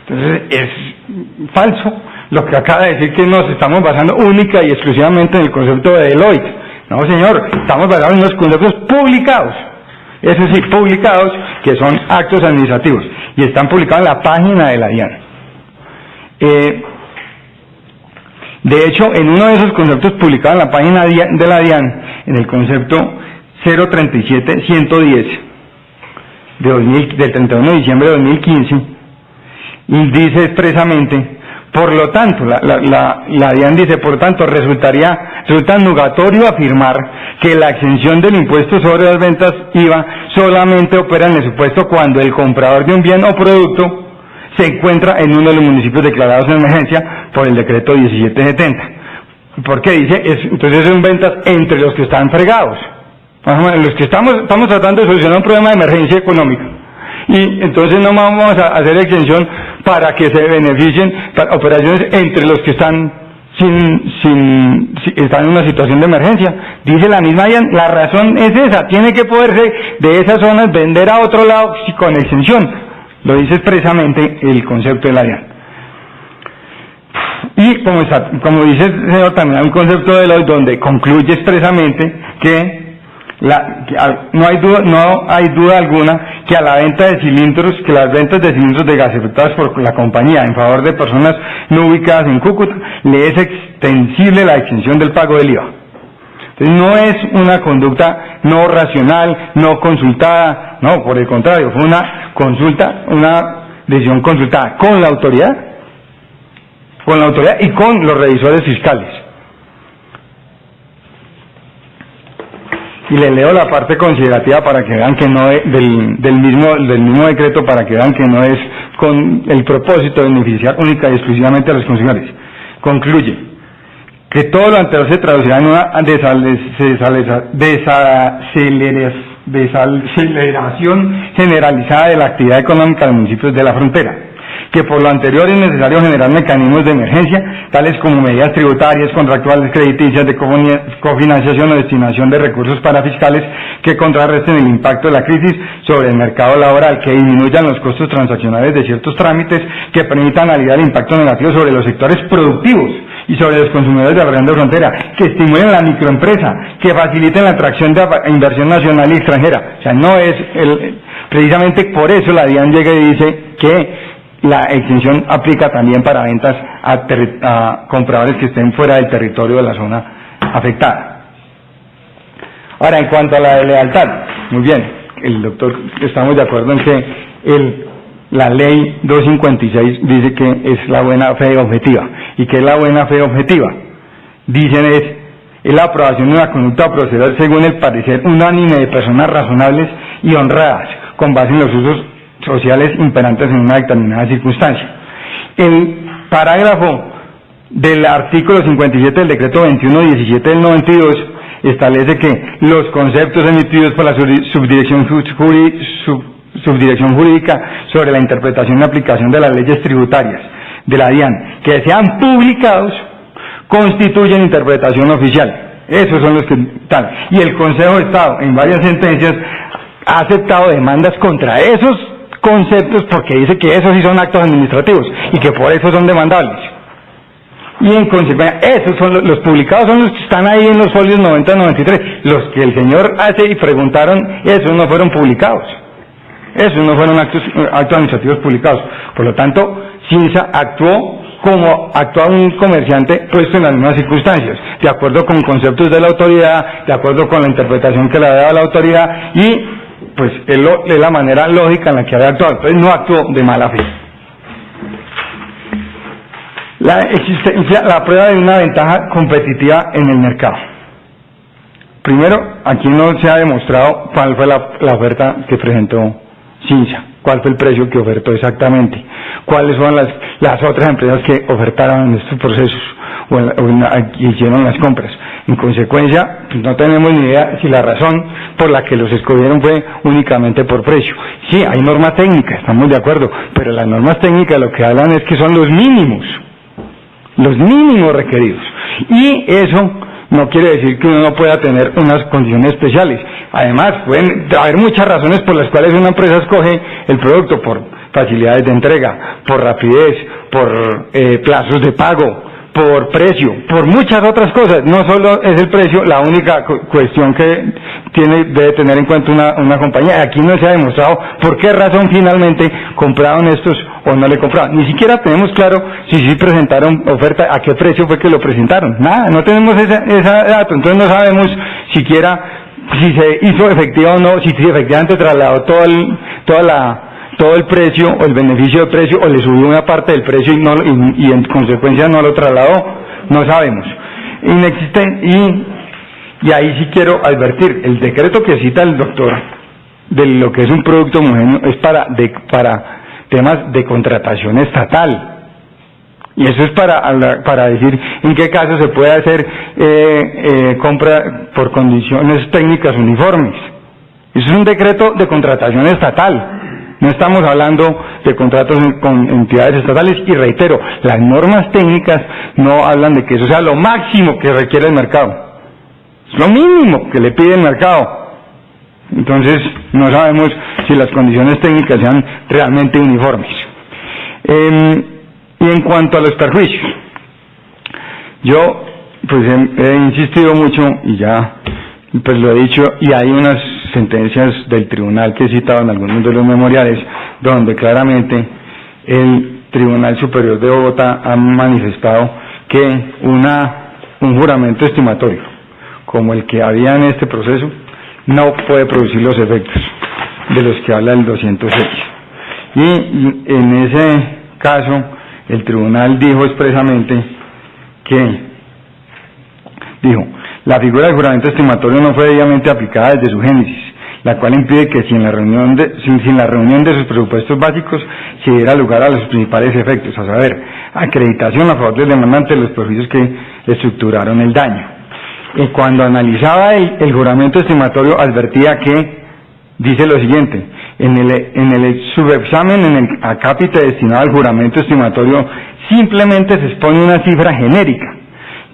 Speaker 3: Entonces es falso lo que acaba de decir, que nos estamos basando única y exclusivamente en el concepto de Deloitte. No, señor, estamos basados en los conceptos publicados. Eso sí, publicados, que son actos administrativos, y están publicados en la página de la DIAN. De hecho, en uno de esos conceptos publicados en la página de la DIAN, en el concepto 037-110 del 31 de diciembre de 2015, y dice expresamente, por lo tanto, la DIAN dice, por tanto, resulta nugatorio afirmar que la exención del impuesto sobre las ventas IVA solamente opera en el supuesto cuando el comprador de un bien o producto se encuentra en uno de los municipios declarados en emergencia por el decreto 1770. ¿Por qué dice? Entonces son ventas entre los que están fregados. Los que estamos tratando de solucionar un problema de emergencia económica. Y entonces no vamos a hacer exención para que se beneficien para operaciones entre los que están están en una situación de emergencia. Dice la misma DIAN, la razón es esa, tiene que poderse de esas zonas vender a otro lado con exención. Lo dice expresamente el concepto de la DIAN. Y como dice el señor, también hay un concepto de Deloitte donde concluye expresamente que no hay duda alguna que a la venta de cilindros, que las ventas de cilindros de gas efectuadas por la compañía en favor de personas no ubicadas en Cúcuta le es extensible la exención del pago del IVA. Entonces no es una conducta no racional, no consultada, no, por el contrario, fue una decisión consultada con la autoridad y con los revisores fiscales. Y le leo la parte considerativa para que vean que no es del mismo decreto, para que vean que no es con el propósito de beneficiar única y exclusivamente a los consumidores. Concluye que todo lo anterior se traducirá en una desaceleración generalizada de la actividad económica de los municipios de la frontera, que por lo anterior es necesario generar mecanismos de emergencia, tales como medidas tributarias, contractuales, crediticias, de cofinanciación o destinación de recursos parafiscales que contrarresten el impacto de la crisis sobre el mercado laboral, que disminuyan los costos transaccionales de ciertos trámites, que permitan aliviar el impacto negativo sobre los sectores productivos y sobre los consumidores de la región de frontera, que estimulen la microempresa, que faciliten la atracción de inversión nacional y extranjera. O sea, no es precisamente por eso la DIAN llega y dice que la exención aplica también para ventas a compradores que estén fuera del territorio de la zona afectada. Ahora, en cuanto a la de lealtad, muy bien, el doctor, estamos de acuerdo en que la ley 256 dice que es la buena fe objetiva. ¿Y qué es la buena fe objetiva? Dicen es la aprobación de una conducta a proceder según el parecer unánime de personas razonables y honradas, con base en los usos sociales imperantes en una determinada circunstancia. El parágrafo del artículo 57 del decreto 2117 del 92 establece que los conceptos emitidos por la subdirección jurídica sobre la interpretación y aplicación de las leyes tributarias de la DIAN que sean publicados constituyen interpretación oficial. Esos son los que están. Y el Consejo de Estado en varias sentencias ha aceptado demandas contra esos conceptos porque dice que esos sí son actos administrativos y que por eso son demandables. Y en consecuencia, esos son los publicados, son los que están ahí en los folios 90-93. Los que el señor hace y preguntaron, esos no fueron publicados. Esos no fueron actos administrativos publicados. Por lo tanto, CINSA actuó como actúa un comerciante puesto en las mismas circunstancias, de acuerdo con conceptos de la autoridad, de acuerdo con la interpretación que le ha dado la autoridad, y pues es la manera lógica en la que había actuado. Entonces no actuó de mala fe. La prueba de una ventaja competitiva en el mercado. Primero, aquí no se ha demostrado cuál fue la oferta que presentó CINSA, cuál fue el precio que ofertó exactamente, cuáles son las otras empresas que ofertaron en estos procesos o hicieron las compras. En consecuencia, pues no tenemos ni idea si la razón por la que los escogieron fue únicamente por precio. Sí, hay normas técnicas, estamos de acuerdo, pero las normas técnicas lo que hablan es que son los mínimos requeridos. Y eso no quiere decir que uno no pueda tener unas condiciones especiales. Además, pueden haber muchas razones por las cuales una empresa escoge el producto: por facilidades de entrega, por rapidez, por plazos de pago, por precio, por muchas otras cosas. No solo es el precio la única cuestión que debe tener en cuenta una compañía. Aquí no se ha demostrado por qué razón finalmente compraron estos o no le compraron. Ni siquiera tenemos claro si presentaron oferta, a qué precio fue que lo presentaron. Nada, no tenemos esa dato. Entonces no sabemos siquiera si se hizo efectiva o no, si efectivamente trasladó todo el precio o el beneficio de precio, o le subió una parte del precio y en consecuencia no lo trasladó. No sabemos. Y ahí sí quiero advertir, el decreto que cita el doctor de lo que es un producto homogéneo es para temas de contratación estatal. Y eso es para decir en qué caso se puede hacer compra por condiciones técnicas uniformes. Eso es un decreto de contratación estatal. No estamos hablando de contratos con entidades estatales, y reitero, las normas técnicas no hablan de que eso sea lo máximo que requiere el mercado. Es lo mínimo que le pide el mercado. Entonces no sabemos si las condiciones técnicas sean realmente uniformes. Y en cuanto a los perjuicios, yo pues he insistido mucho y ya pues lo he dicho, y hay unas sentencias del tribunal que he citado en algunos de los memoriales donde claramente el Tribunal Superior de Bogotá ha manifestado que un juramento estimatorio como el que había en este proceso no puede producir los efectos de los que habla el 206. Y en ese caso el tribunal dijo expresamente la figura del juramento estimatorio no fue debidamente aplicada desde su génesis, la cual impide que sin la reunión de sus presupuestos básicos se diera lugar a los principales efectos, a saber, acreditación a favor del demandante de los perjuicios que estructuraron el daño. Y cuando analizaba el juramento estimatorio advertía que, dice lo siguiente, En el subexamen, en el acápite destinado al juramento estimatorio, simplemente se expone una cifra genérica,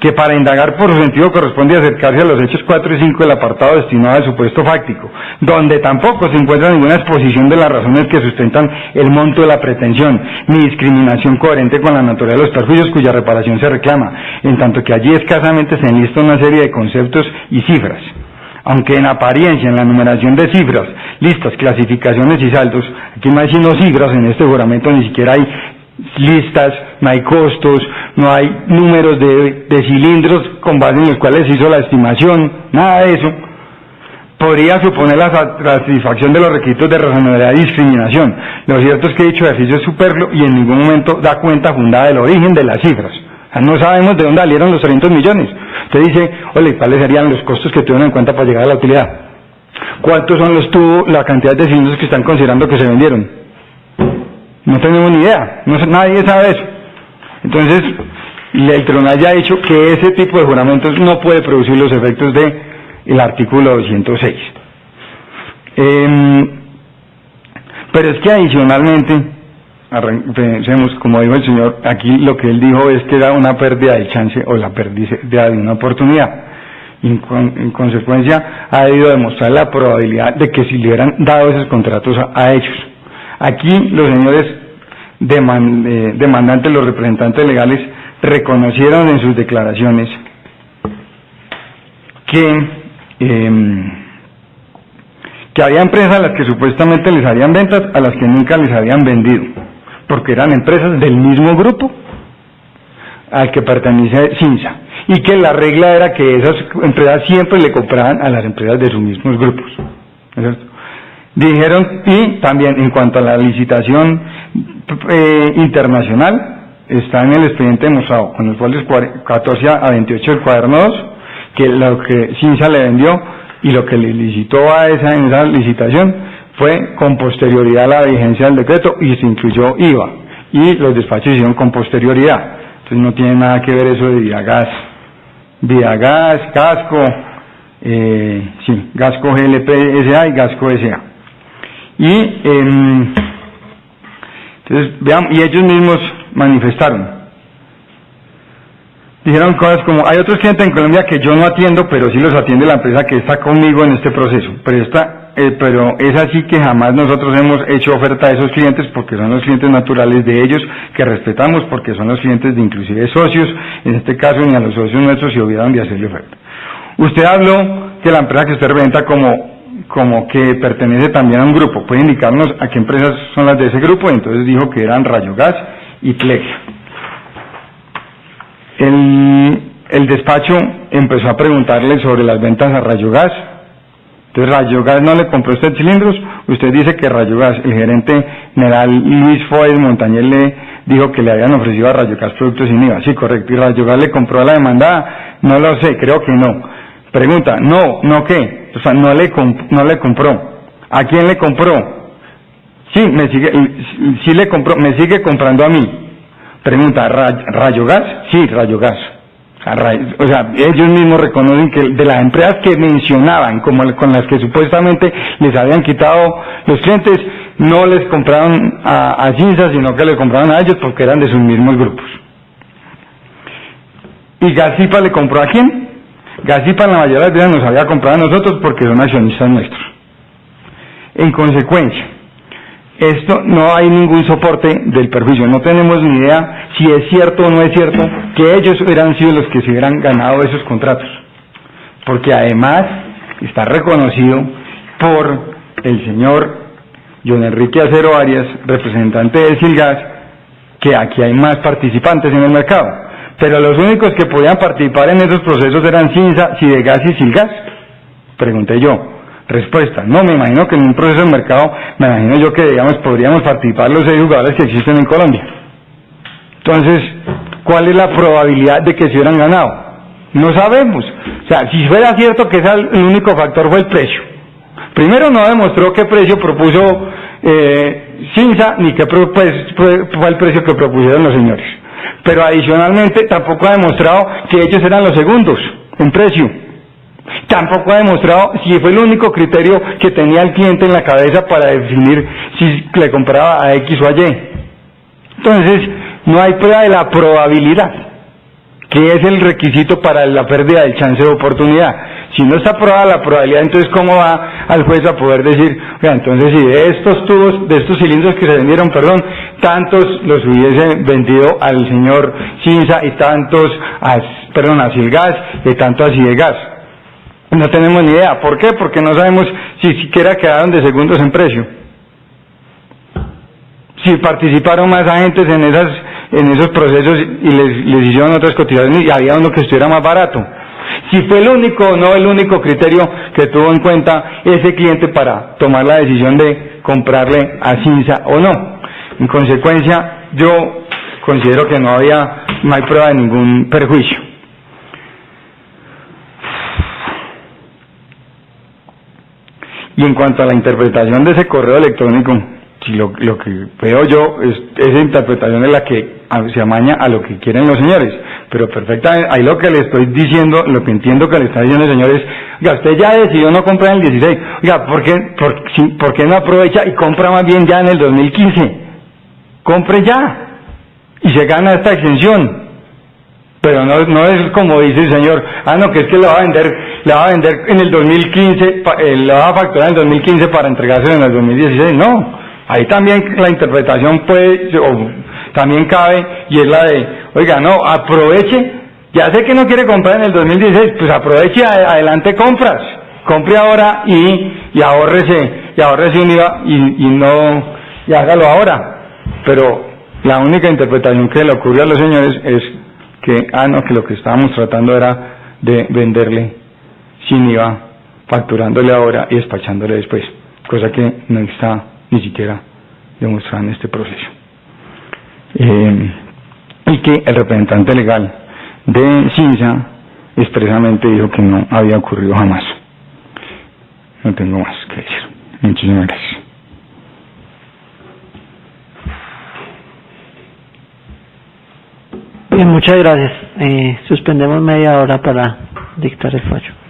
Speaker 3: que para indagar por su sentido corresponde acercarse a los hechos 4 y 5 del apartado destinado al supuesto fáctico, donde tampoco se encuentra ninguna exposición de las razones que sustentan el monto de la pretensión, ni discriminación coherente con la naturaleza de los perjuicios cuya reparación se reclama, en tanto que allí escasamente se enlista una serie de conceptos y cifras. Aunque en apariencia, en la numeración de cifras, listas, clasificaciones y saldos, aquí no hay sino cifras en este juramento, ni siquiera hay listas, no hay costos, no hay números de cilindros con base en los cuales se hizo la estimación, nada de eso, podría suponer la satisfacción de los requisitos de razonabilidad y discriminación. Lo cierto es que dicho ejercicio es superfluo y en ningún momento da cuenta fundada del origen de las cifras. O sea, no sabemos de dónde salieron los 300 millones. Usted dice, oye, ¿cuáles serían los costos que tuvieron en cuenta para llegar a la utilidad? ¿Cuántos son los tubos, la cantidad de cilindros que están considerando que se vendieron? No tenemos ni idea, nadie sabe eso. Entonces, el tribunal ya ha dicho que ese tipo de juramentos no puede producir los efectos del artículo 206. Pero es que adicionalmente, pensemos, como dijo el señor, aquí lo que él dijo es que era una pérdida de chance o la pérdida de una oportunidad. En consecuencia, ha debido demostrar la probabilidad de que si le hubieran dado esos contratos a ellos. Aquí los señores demandantes, los representantes legales, reconocieron en sus declaraciones que había empresas a las que supuestamente les harían ventas a las que nunca les habían vendido, porque eran empresas del mismo grupo al que pertenece Cinsa, y que la regla era que esas empresas siempre le compraban a las empresas de sus mismos grupos, ¿no es cierto? Dijeron, y también en cuanto a la licitación internacional, está en el expediente demostrado con los folios 14 a 28 del cuaderno 2, que lo que Cinsa le vendió y lo que le licitó en esa licitación fue con posterioridad a la vigencia del decreto y se incluyó IVA, y los despachos hicieron con posterioridad. Entonces no tiene nada que ver eso de Vidagas, Gasco, Gasco GLP SA y Gasco SA. Y entonces veamos, y ellos mismos manifestaron, dijeron cosas como: hay otros clientes en Colombia que yo no atiendo, pero sí los atiende la empresa que está conmigo en este proceso, pero es así que jamás nosotros hemos hecho oferta a esos clientes, porque son los clientes naturales de ellos, que respetamos, porque son los clientes de inclusive socios, en este caso ni a los socios nuestros se olvidaron de hacerle oferta. Usted habló que la empresa que usted representa como que pertenece también a un grupo, puede indicarnos a qué empresas son las de ese grupo, y entonces dijo que eran Rayogas y Tlecla. El despacho empezó a preguntarle sobre las ventas a Rayogas. Entonces, Rayogas no le compró usted cilindros. Usted dice que Rayogas, el gerente general Luis Foes Montañez, le dijo que le habían ofrecido a Rayogas productos sin IVA. Sí, correcto. ¿Y Rayogas le compró a la demandada? No lo sé, creo que no. Pregunta, no qué, o sea, no le compró. ¿A quién le compró? Sí, le compró, me sigue comprando a mí. Pregunta, ¿Rayogas? Sí, Rayogas. O sea, ellos mismos reconocen que de las empresas que mencionaban, como con las que supuestamente les habían quitado los clientes, no les compraron a Cinsa, sino que le compraron a ellos porque eran de sus mismos grupos. ¿Y Gasipa le compró a quién? Gasipa la mayoría de las veces nos había comprado a nosotros porque son accionistas nuestros. En consecuencia, esto no hay ningún soporte del perjuicio, no tenemos ni idea si es cierto o no es cierto que ellos hubieran sido los que se hubieran ganado esos contratos, porque además está reconocido por el señor John Enrique Acero Arias, representante de Silgas, que aquí hay más participantes en el mercado, pero los únicos que podían participar en esos procesos eran Cinsa, Sidegas y Silgas. Pregunté yo. Respuesta: no, me imagino que en un proceso de mercado, me imagino yo que, digamos, podríamos participar los 6 jugadores que existen en Colombia. Entonces, ¿cuál es la probabilidad de que se hubieran ganado? No sabemos. O sea, si fuera cierto que el único factor fue el precio. Primero, no demostró qué precio propuso Cinsa, ni qué fue el precio que propusieron los señores. Pero adicionalmente, tampoco ha demostrado que ellos eran los segundos en precio. Tampoco ha demostrado si fue el único criterio que tenía el cliente en la cabeza para definir si le compraba a X o a Y. Entonces, no hay prueba de la probabilidad, que es el requisito para la pérdida del chance de oportunidad. Si no está probada la probabilidad, entonces ¿cómo va al juez a poder decir, oiga, entonces si de estos tubos, de estos cilindros que se vendieron, tantos los hubiese vendido al señor Cinza y tantos a Silgas y tanto a Sidegas? No tenemos ni idea. ¿Por qué? Porque no sabemos si siquiera quedaron de segundos en precio. Si participaron más agentes en esos procesos y les hicieron otras cotizaciones y había uno que estuviera más barato. Si fue el único o no el único criterio que tuvo en cuenta ese cliente para tomar la decisión de comprarle a Cinza o no. En consecuencia, yo considero que no hay prueba de ningún perjuicio. Y en cuanto a la interpretación de ese correo electrónico, si lo que veo yo esa interpretación es la que se amaña a lo que quieren los señores, pero perfectamente, ahí lo que le estoy diciendo, lo que entiendo que le está diciendo el señor es, oiga, usted ya decidió no comprar en el 16, oiga, ¿por qué no aprovecha y compra más bien ya en el 2015? Compre ya, y se gana esta exención. Pero no es como dice el señor, no, que es que le va a vender en el 2015, le va a facturar en el 2015 para entregárselo en el 2016, no. Ahí también la interpretación también cabe, y es la de, oiga, no, aproveche, ya sé que no quiere comprar en el 2016, pues aproveche, adelante compras, compre ahora y ahórrese un IVA y hágalo ahora. Pero la única interpretación que le ocurre a los señores es que, que lo que estábamos tratando era de venderle sin IVA, facturándole ahora y despachándole después, cosa que no está ni siquiera demostrada en este proceso. Y que el representante legal de Cinza expresamente dijo que no había ocurrido jamás. No tengo más que decir. Muchísimas gracias.
Speaker 1: Bien, muchas gracias. Suspendemos media hora para dictar el fallo.